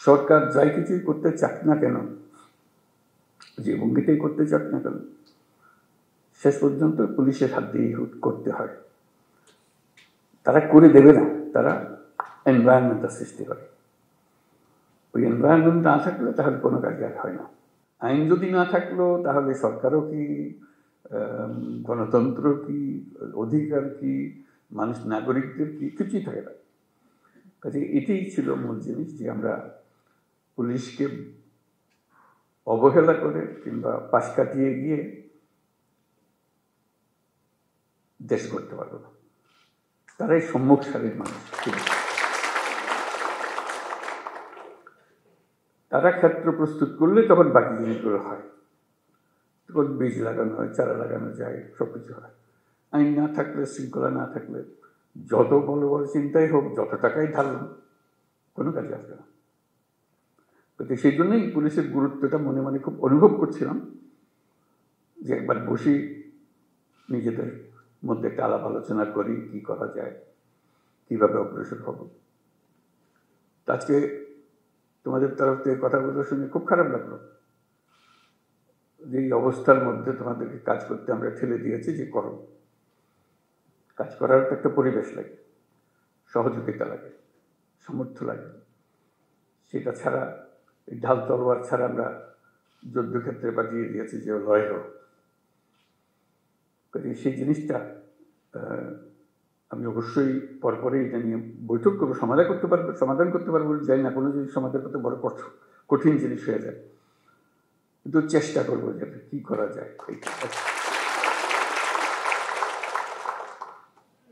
সরকার যাই কিছুই করতে চাক না কেন, যে ভঙ্গিতেই করতে চাক না কেন, শেষ পর্যন্ত পুলিশের হাত দিয়ে করতে হয়। তারা করে দেবে না, তারা এনভায়রনমেন্টটা সৃষ্টি করে। ওই এনভায়রনমেন্ট না থাকলে তাহলে কোনো কাজ আর হয় না। আইন যদি না থাকলো তাহলে সরকারও কি, গণতন্ত্র কি, অধিকার কি, মানুষ নাগরিকদের কি, কিছুই থাকে না। কাজে এটাই ছিল মূল জিনিস, যে আমরা পুলিশকে অবহেলা করে কিংবা পাশ কাটিয়ে গিয়ে দেশ করতে পারবো না। তারাই সম্মুখ সারির মানুষ। তারা ক্ষেত্র প্রস্তুত করলে তখন বাকি জিনিসগুলো হয়, তখন বীজ লাগানো হয়, চারা লাগানো যায়, সবকিছু হয়। আইন না থাকলে, শৃঙ্খলা না থাকলে যত বড় বড় চিন্তাই হোক, যত টাকাই ঢালুন, কোনো কাজে আসবে না। তো সেই জন্যই পুলিশের গুরুত্বটা মনে মনে খুব অনুভব করছিলাম, যে একবার বসি, নিজেদের মধ্যে একটা আলাপ আলোচনা করি, কি করা যায়, কিভাবে অগ্রসর হব। আজকে তোমাদের তরফ থেকে কথাগুলো শুনে খুব খারাপ লাগলো, যে এই অবস্থার মধ্যে তোমাদেরকে কাজ করতে আমরা ঠেলে দিয়েছি, যে করো। কাজ করার তো একটা পরিবেশ লাগে, সহযোগিতা লাগে, সামর্থ্য লাগে। সেটা ছাড়া, ঢাল তলোয়ার ছাড়া আমরা যুদ্ধক্ষেত্রে পাঠিয়ে দিয়েছি যে লড়াই হোক। সেই জিনিসটা আমি অবশ্যই পরপরই এটা নিয়ে বৈঠক করবো, সমাধান করতে পারবো যাই না, কোনো জিনিস সমাধান করতে বড় কঠিন জিনিস হয়ে যায়, কিন্তু চেষ্টা করবো যে কি করা যায়।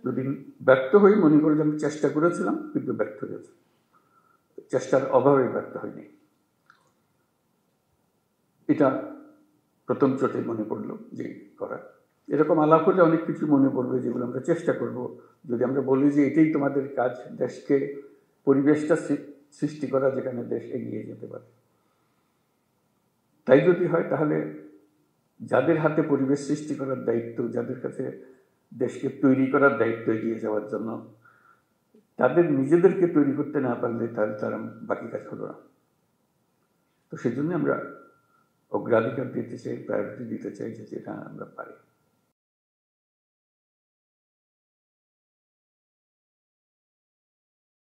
যদি ব্যর্থ হই, মনে করে যে আমি চেষ্টা করেছিলাম কিন্তু ব্যর্থ হয়েছে, চেষ্টার অভাবে ব্যর্থ হয়নি। এটা প্রথম চোটে মনে পড়লো যে করা। এরকম আলাপ হলে অনেক কিছু মনে পড়বে, যেগুলো আমরা চেষ্টা করব। যদি আমরা বলি যে এটাই তোমাদের কাজ, দেশকে, পরিবেশটা সৃষ্টি করা যেখানে দেশ এগিয়ে যেতে পারে, তাই যদি হয়, তাহলে যাদের হাতে পরিবেশ সৃষ্টি করার দায়িত্ব, যাদের কাছে দেশকে তৈরি করার দায়িত্ব এগিয়ে যাওয়ার জন্য, তাদের নিজেদেরকে তৈরি করতে না পারলে তাহলে তারা বাকি কাজ হলো না। তো সেই জন্য আমরা অগ্রাধিকার দিতে চাই, প্রায়োরিটি দিতে চাই যে যেটা আমরা পারি।